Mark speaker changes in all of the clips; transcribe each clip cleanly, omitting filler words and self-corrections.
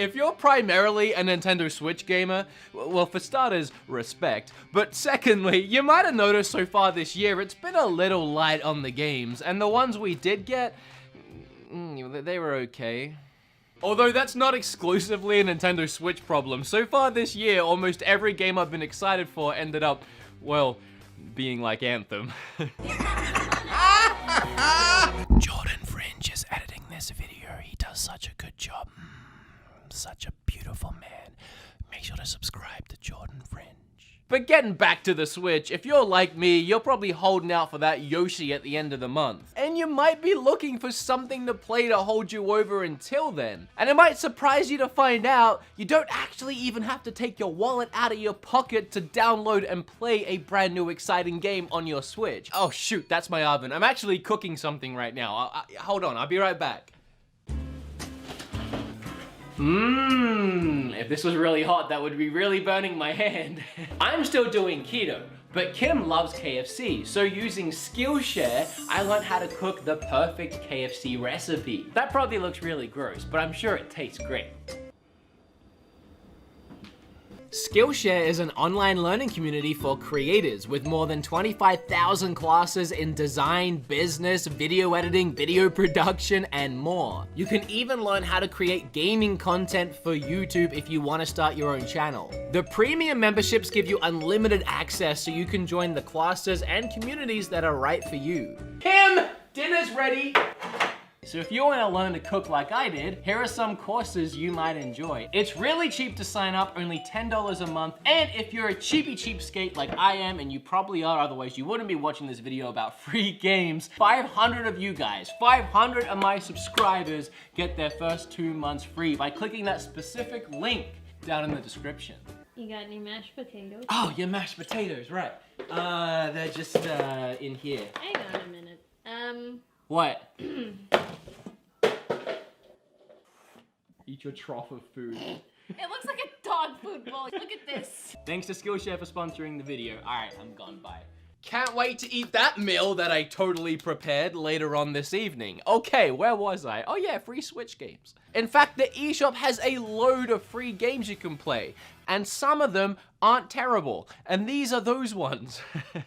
Speaker 1: If you're primarily a Nintendo Switch gamer, well, for starters, respect. But secondly, you might have noticed so far this year, it's been a little light on the games, and the ones we did get, they were okay. Although that's not exclusively a Nintendo Switch problem. So far this year, almost every game I've been excited for ended up, well, being like Anthem. Jordan Fringe is editing this video. He does such a good job. Such a beautiful man. Make sure to subscribe to Jordan Fringe. But getting back to the Switch, if you're like me, you're probably holding out for that Yoshi at the end of the month. And you might be looking for something to play to hold you over until then. And it might surprise you to find out you don't actually even have to take your wallet out of your pocket to download and play a brand new exciting game on your Switch. Oh shoot, that's my oven. I'm actually cooking something right now. Hold on, I'll be right back. If this was really hot, that would be really burning my hand. I'm still doing keto, but Kim loves KFC, so using Skillshare, I learned how to cook the perfect KFC recipe. That probably looks really gross, but I'm sure it tastes great. Skillshare is an online learning community for creators with more than 25,000 classes in design, business, video editing, video production, and more. You can even learn how to create gaming content for YouTube if you want to start your own channel. The premium memberships give you unlimited access so you can join the classes and communities that are right for you. Kim, dinner's ready! So if you want to learn to cook like I did, here are some courses you might enjoy. It's really cheap to sign up, only $10 a month, and if you're a cheapskate like I am, and you probably are, otherwise you wouldn't be watching this video about free games, 500 of you guys, 500 of my subscribers get their first 2 months free by clicking that specific link down in the description.
Speaker 2: You got any mashed potatoes?
Speaker 1: Oh, your mashed potatoes, right. They're just in here.
Speaker 2: Hang on a minute.
Speaker 1: What? Eat your trough of food.
Speaker 2: It looks like a dog food bowl. Look at this.
Speaker 1: Thanks to Skillshare for sponsoring the video. Alright, I'm gone, bye. Can't wait to eat that meal that I totally prepared later on this evening. Okay, where was I? Oh yeah, free Switch games. In fact, the eShop has a load of free games you can play, and some of them aren't terrible, and these are those ones.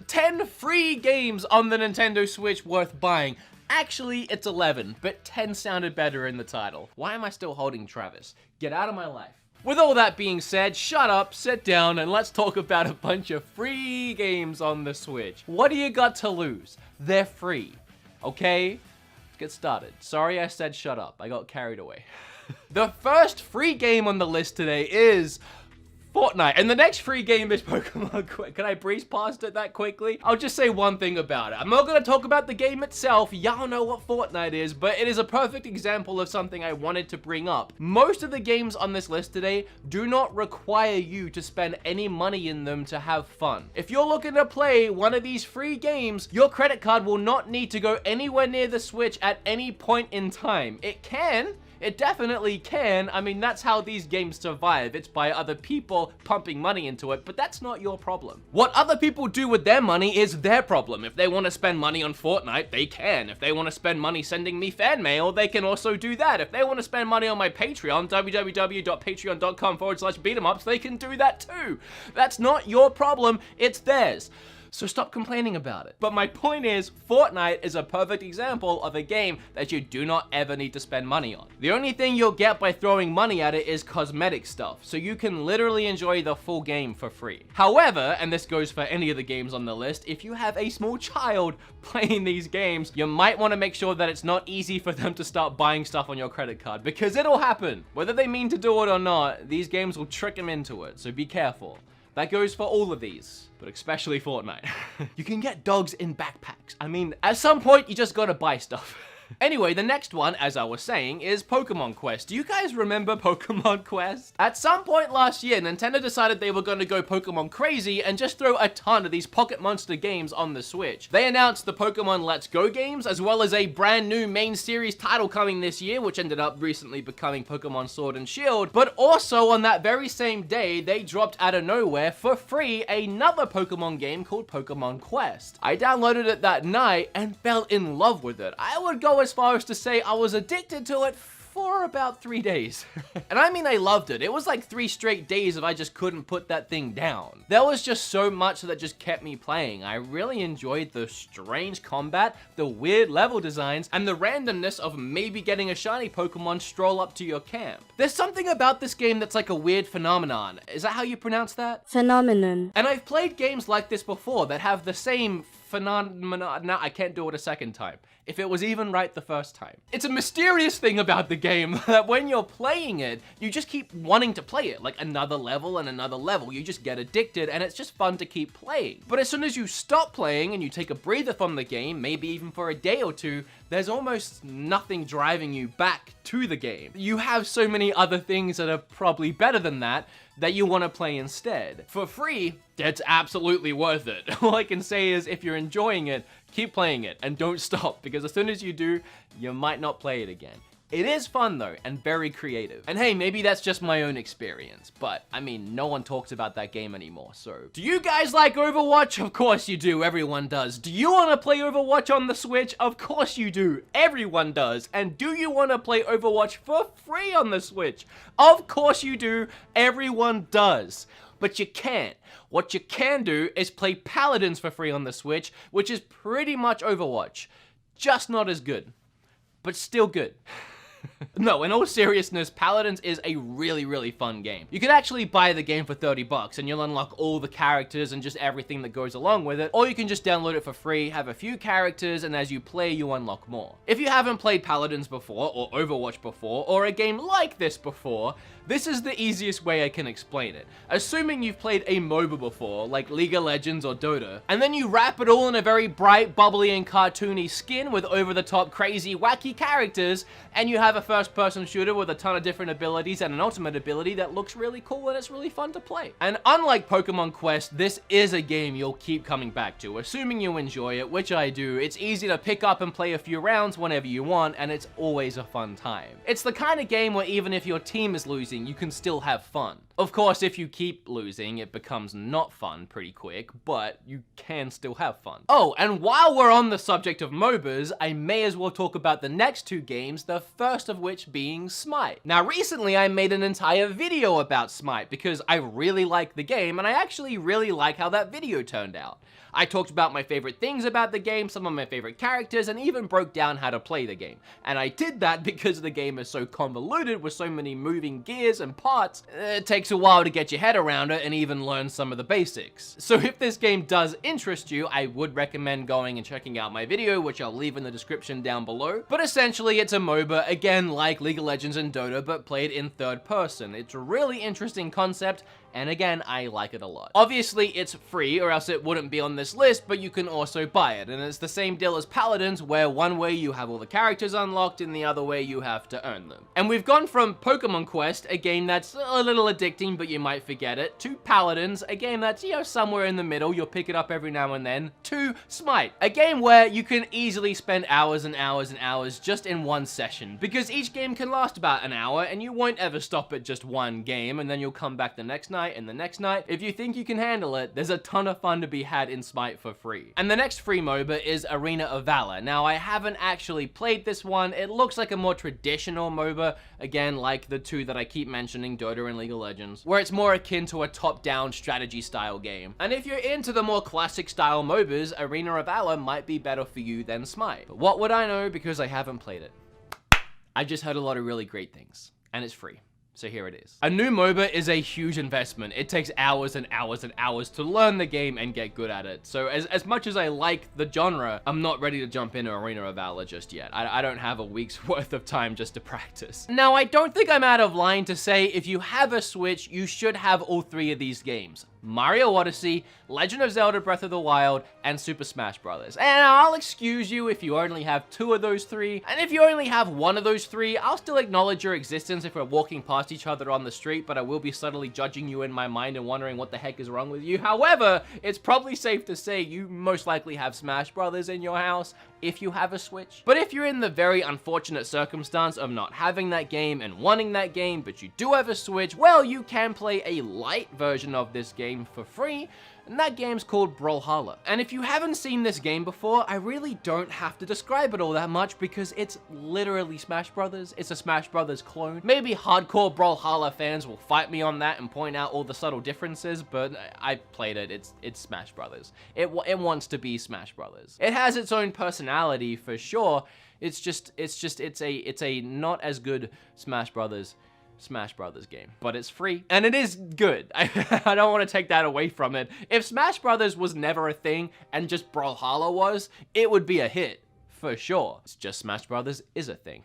Speaker 1: 10 free games on the Nintendo Switch worth buying. Actually, it's 11, but 10 sounded better in the title. Why am I still holding Travis? Get out of my life. With all that being said, shut up, sit down, and let's talk about a bunch of free games on the Switch. What do you got to lose? They're free, okay? Let's get started. Sorry I said shut up, I got carried away. The first free game on the list today is Fortnite, and the next free game is Pokemon Quest. Can I breeze past it that quickly? I'll just say one thing about it. I'm not gonna talk about the game itself. Y'all know what Fortnite is, but it is a perfect example of something I wanted to bring up. Most of the games on this list today do not require you to spend any money in them to have fun. If you're looking to play one of these free games, your credit card will not need to go anywhere near the Switch at any point in time. It can. It definitely can. I mean, that's how these games survive. It's by other people pumping money into it, but that's not your problem. What other people do with their money is their problem. If they want to spend money on Fortnite, they can. If they want to spend money sending me fan mail, they can also do that. If they want to spend money on my Patreon, www.patreon.com/beatemups, they can do that too. That's not your problem, it's theirs. So stop complaining about it. But my point is, Fortnite is a perfect example of a game that you do not ever need to spend money on. The only thing you'll get by throwing money at it is cosmetic stuff, so you can literally enjoy the full game for free. However, and this goes for any of the games on the list, if you have a small child playing these games, you might want to make sure that it's not easy for them to start buying stuff on your credit card, because it'll happen. Whether they mean to do it or not, these games will trick them into it, so be careful. That goes for all of these, but especially Fortnite. You can get dogs in backpacks. I mean, at some point, you just gotta buy stuff. Anyway, the next one, as I was saying, is Pokemon Quest. Do you guys remember Pokemon Quest? At some point last year, Nintendo decided they were going to go Pokemon crazy and just throw a ton of these Pocket Monster games on the Switch. They announced the Pokemon Let's Go games, as well as a brand new main series title coming this year, which ended up recently becoming Pokemon Sword and Shield. But also on that very same day, they dropped out of nowhere for free another Pokemon game called Pokemon Quest. I downloaded it that night and fell in love with it. I would go as far as to say I was addicted to it for about 3 days. And I mean, I loved it. It was like 3 straight days if I just couldn't put that thing down. There was just so much that just kept me playing. I really enjoyed the strange combat, the weird level designs, and the randomness of maybe getting a shiny Pokemon stroll up to your camp. There's something about this game that's like a weird phenomenon. Is that how you pronounce that?
Speaker 3: Phenomenon.
Speaker 1: And I've played games like this before that have the same phenomenon. No, I can't do it a second time. If it was even right the first time. It's a mysterious thing about the game that when you're playing it, you just keep wanting to play it, like another level and another level. You just get addicted and it's just fun to keep playing. But as soon as you stop playing and you take a breather from the game, maybe even for a day or two, there's almost nothing driving you back to the game. You have so many other things that are probably better than that you want to play instead. For free, it's absolutely worth it. All I can say is if you're enjoying it, keep playing it and don't stop, because as soon as you do, you might not play it again. It is fun though, and very creative. And hey, maybe that's just my own experience, but I mean, no one talks about that game anymore, so. Do you guys like Overwatch? Of course you do, everyone does. Do you want to play Overwatch on the Switch? Of course you do, everyone does. And do you want to play Overwatch for free on the Switch? Of course you do, everyone does. But you can't. What you can do is play Paladins for free on the Switch, which is pretty much Overwatch. Just not as good, but still good. No, in all seriousness, Paladins is a really, really fun game. You can actually buy the game for $30 and you'll unlock all the characters and just everything that goes along with it, or you can just download it for free, have a few characters, and as you play, you unlock more. If you haven't played Paladins before, or Overwatch before, or a game like this before, this is the easiest way I can explain it. Assuming you've played a MOBA before, like League of Legends or Dota, and then you wrap it all in a very bright, bubbly, and cartoony skin with over-the-top, crazy, wacky characters, and you have a first-person shooter with a ton of different abilities and an ultimate ability that looks really cool and it's really fun to play. And unlike Pokemon Quest, this is a game you'll keep coming back to, assuming you enjoy it, which I do. It's easy to pick up and play a few rounds whenever you want, and it's always a fun time. It's the kind of game where even if your team is losing, you can still have fun. Of course, if you keep losing, it becomes not fun pretty quick, but you can still have fun. Oh, and while we're on the subject of MOBAs, I may as well talk about the next 2 games, the first of which being Smite. Now, recently I made an entire video about Smite because I really like the game, and I actually really like how that video turned out. I talked about my favorite things about the game, some of my favorite characters, and even broke down how to play the game. And I did that because the game is so convoluted with so many moving gears and parts, it takes a while to get your head around it and even learn some of the basics. So if this game does interest you, I would recommend going and checking out my video, which I'll leave in the description down below. But essentially, it's a MOBA, again like League of Legends and Dota, but played in third person. It's a really interesting concept, and again, I like it a lot. Obviously, it's free, or else it wouldn't be on this list, but you can also buy it, and it's the same deal as Paladins, where one way you have all the characters unlocked, and the other way you have to earn them. And we've gone from Pokemon Quest, a game that's a little addicting, but you might forget it, to Paladins, a game that's, you know, somewhere in the middle, you'll pick it up every now and then, to Smite, a game where you can easily spend hours and hours and hours just in one session, because each game can last about an hour, and you won't ever stop at just one game, and then you'll come back the next night, and the next night. If you think you can handle it, there's a ton of fun to be had in Smite for free. And the next free MOBA is Arena of Valor. Now, I haven't actually played this one. It looks like a more traditional MOBA, again, like the 2 that I keep mentioning, Dota and League of Legends, where it's more akin to a top-down strategy style game. And if you're into the more classic style MOBAs, Arena of Valor might be better for you than Smite. But what would I know because I haven't played it? I just heard a lot of really great things, and it's free. So here it is. A new MOBA is a huge investment. It takes hours and hours and hours to learn the game and get good at it. So as much as I like the genre, I'm not ready to jump into Arena of Valor just yet. I don't have a week's worth of time just to practice. Now, I don't think I'm out of line to say if you have a Switch, you should have all 3 of these games. Mario Odyssey, Legend of Zelda Breath of the Wild, and Super Smash Bros. And I'll excuse you if you only have 2 of those 3, and if you only have 1 of those 3, I'll still acknowledge your existence if we're walking past each other on the street, but I will be subtly judging you in my mind and wondering what the heck is wrong with you. However, it's probably safe to say you most likely have Smash Bros. In your house, if you have a Switch. But if you're in the very unfortunate circumstance of not having that game and wanting that game, but you do have a Switch, well, you can play a light version of this game for free, and that game's called Brawlhalla. And if you haven't seen this game before, I really don't have to describe it all that much because it's literally Smash Brothers. It's a Smash Brothers clone. Maybe hardcore Brawlhalla fans will fight me on that and point out all the subtle differences, but I played it. It's Smash Brothers. It wants to be Smash Brothers. It has its own personality for sure. It's a not as good Smash Brothers game, but it's free and it is good. I don't want to take that away from it. If Smash Brothers was never a thing and just Brawlhalla was, it would be a hit for sure. It's just Smash Brothers is a thing.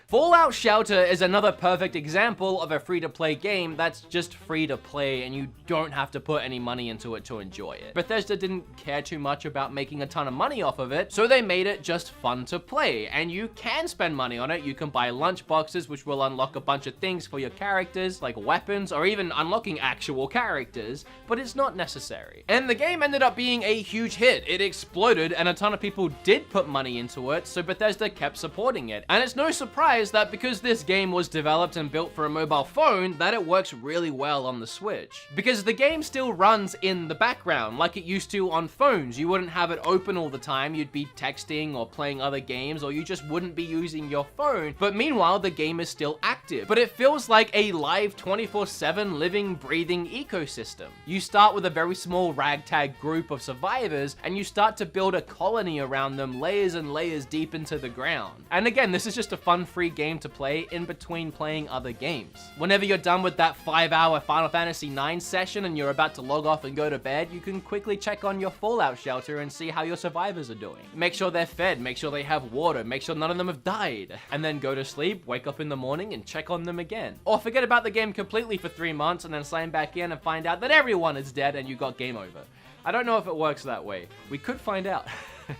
Speaker 1: Fallout Shelter is another perfect example of a free-to-play game that's just free to play and you don't have to put any money into it to enjoy it. Bethesda didn't care too much about making a ton of money off of it, so they made it just fun to play, and you can spend money on it. You can buy lunch boxes, which will unlock a bunch of things for your characters, like weapons, or even unlocking actual characters, but it's not necessary. And the game ended up being a huge hit. It exploded, and a ton of people did put money into it, so Bethesda kept supporting it. And it's no surprise that because this game was developed and built for a mobile phone, that it works really well on the Switch. Because the game still runs in the background like it used to on phones. You wouldn't have it open all the time, you'd be texting or playing other games, or you just wouldn't be using your phone, but meanwhile the game is still active. But it feels like a live 24/7 living, breathing ecosystem. You start with a very small ragtag group of survivors, and you start to build a colony around them, layers and layers deep into the ground. And again, this is just a fun, free game to play in between playing other games. Whenever you're done with that 5-hour Final Fantasy IX session and you're about to log off and go to bed, you can quickly check on your Fallout Shelter and see how your survivors are doing. Make sure they're fed, make sure they have water, make sure none of them have died, and then go to sleep, wake up in the morning, and check on them again. Or forget about the game completely for 3 months and then sign back in and find out that everyone is dead and you got game over. I don't know if it works that way. We could find out.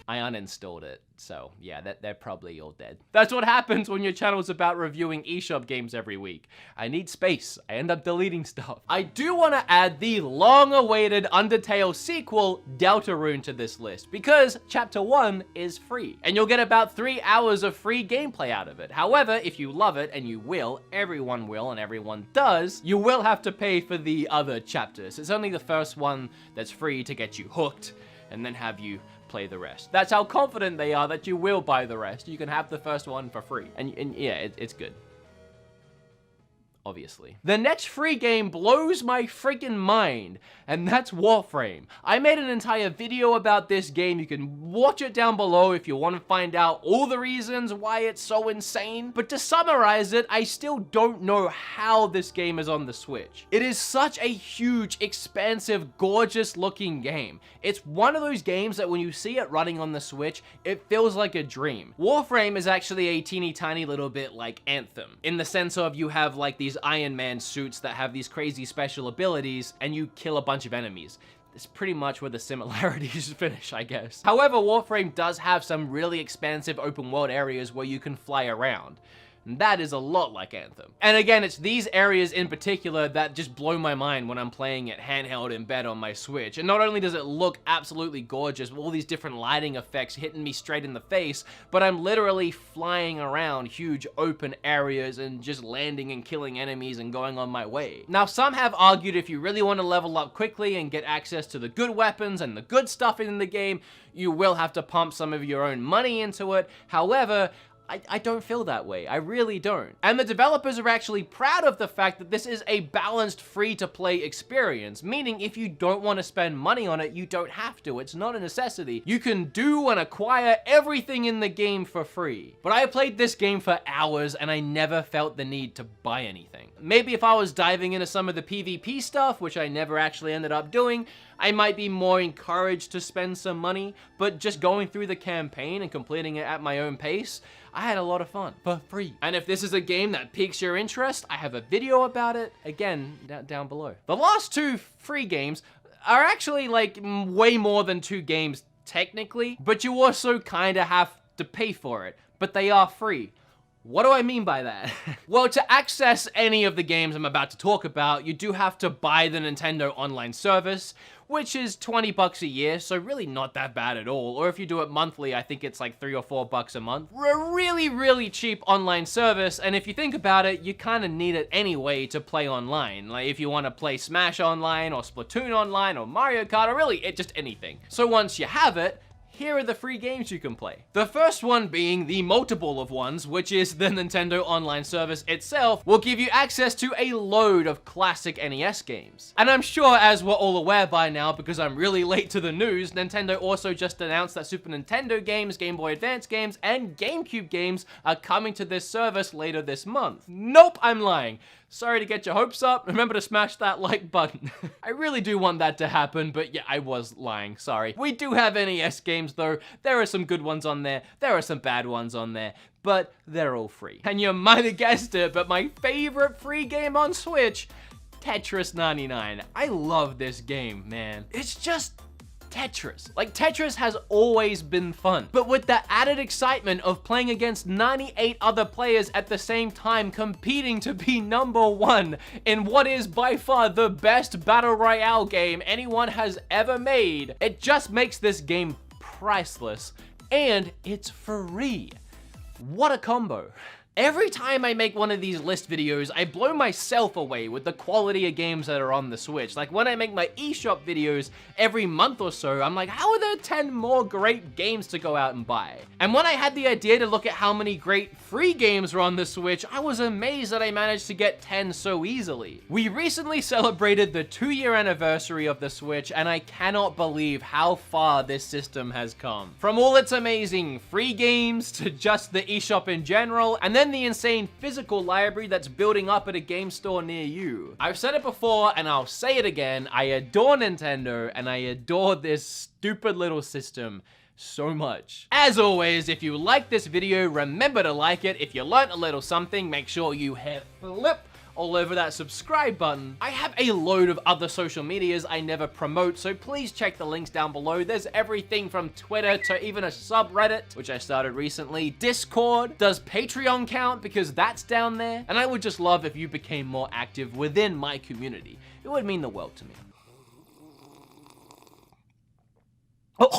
Speaker 1: I uninstalled it, so yeah, they're probably all dead. That's what happens when your channel's about reviewing eShop games every week. I need space. I end up deleting stuff. I do want to add the long-awaited Undertale sequel, Deltarune, to this list, because Chapter 1 is free, and you'll get about 3 hours of free gameplay out of it. However, if you love it, and you will, everyone will, and everyone does, you will have to pay for the other chapters. It's only the first one that's free to get you hooked, and then have you play the rest. That's how confident they are that you will buy the rest. You can have the first one for free. And yeah, it's good. Obviously. The next free game blows my freaking mind, and that's Warframe. I made an entire video about this game. You can watch it down below if you want to find out all the reasons why it's so insane. But to summarize it, I still don't know how this game is on the Switch. It is such a huge, expansive, gorgeous looking game. It's one of those games that when you see it running on the Switch, it feels like a dream. Warframe is actually a teeny tiny little bit like Anthem, in the sense of you have like these Iron Man suits that have these crazy special abilities, and you kill a bunch of enemies. It's pretty much where the similarities finish, I guess. However, Warframe does have some really expansive open world areas where you can fly around. And that is a lot like Anthem. And again, it's these areas in particular that just blow my mind when I'm playing it handheld in bed on my Switch. And not only does it look absolutely gorgeous with all these different lighting effects hitting me straight in the face, but I'm literally flying around huge open areas and just landing and killing enemies and going on my way. Now, some have argued if you really want to level up quickly and get access to the good weapons and the good stuff in the game, you will have to pump some of your own money into it. However, I don't feel that way. I really don't. And the developers are actually proud of the fact that this is a balanced free-to-play experience, meaning if you don't want to spend money on it, you don't have to. It's not a necessity. You can do and acquire everything in the game for free. But I played this game for hours and I never felt the need to buy anything. Maybe if I was diving into some of the PvP stuff, which I never actually ended up doing, I might be more encouraged to spend some money, but just going through the campaign and completing it at my own pace, I had a lot of fun for free. And if this is a game that piques your interest, I have a video about it, again, down below. The last two free games are actually like way more than 2 games technically, but you also kind of have to pay for it, but they are free. What do I mean by that? Well, to access any of the games I'm about to talk about, you do have to buy the Nintendo Online service, which is 20 bucks a year, so really not that bad at all. Or if you do it monthly, I think it's like 3 or 4 bucks a month. A really, really cheap online service, and if you think about it, you kind of need it anyway to play online. Like if you want to play Smash online, or Splatoon online, or Mario Kart, or really just anything. So once you have it, here are the free games you can play. The first one being the multiple of ones, which is the Nintendo Online service itself, will give you access to a load of classic NES games. And I'm sure, as we're all aware by now, because I'm really late to the news, Nintendo also just announced that Super Nintendo games, Game Boy Advance games, and GameCube games are coming to this service later this month. Nope, I'm lying. Sorry to get your hopes up. Remember to smash that like button. I really do want that to happen, but yeah, I was lying, sorry. We do have NES games though. There are some good ones on there. There are some bad ones on there, but they're all free. And you might have guessed it, but my favorite free game on Switch, Tetris 99. I love this game, man. It's just Tetris. Like, Tetris has always been fun, but with the added excitement of playing against 98 other players at the same time, competing to be #1 in what is by far the best battle royale game anyone has ever made, it just makes this game priceless, and it's free. What a combo. Every time I make one of these list videos, I blow myself away with the quality of games that are on the Switch. Like when I make my eShop videos every month or so, I'm like, how are there 10 more great games to go out and buy? And when I had the idea to look at how many great free games were on the Switch, I was amazed that I managed to get 10 so easily. We recently celebrated the 2-year anniversary of the Switch, and I cannot believe how far this system has come. From all its amazing free games to just the eShop in general, and then the insane physical library that's building up at a game store near you. I've said it before and I'll say it again, I adore Nintendo and I adore this stupid little system so much. As always, if you like this video, remember to like it. If you learned a little something, make sure you hit flip all over that subscribe button. I have a load of other social medias I never promote, so please check the links down below. There's everything from Twitter to even a subreddit, which I started recently. Discord. Does Patreon count? Because that's down there. And I would just love if you became more active within my community. It would mean the world to me.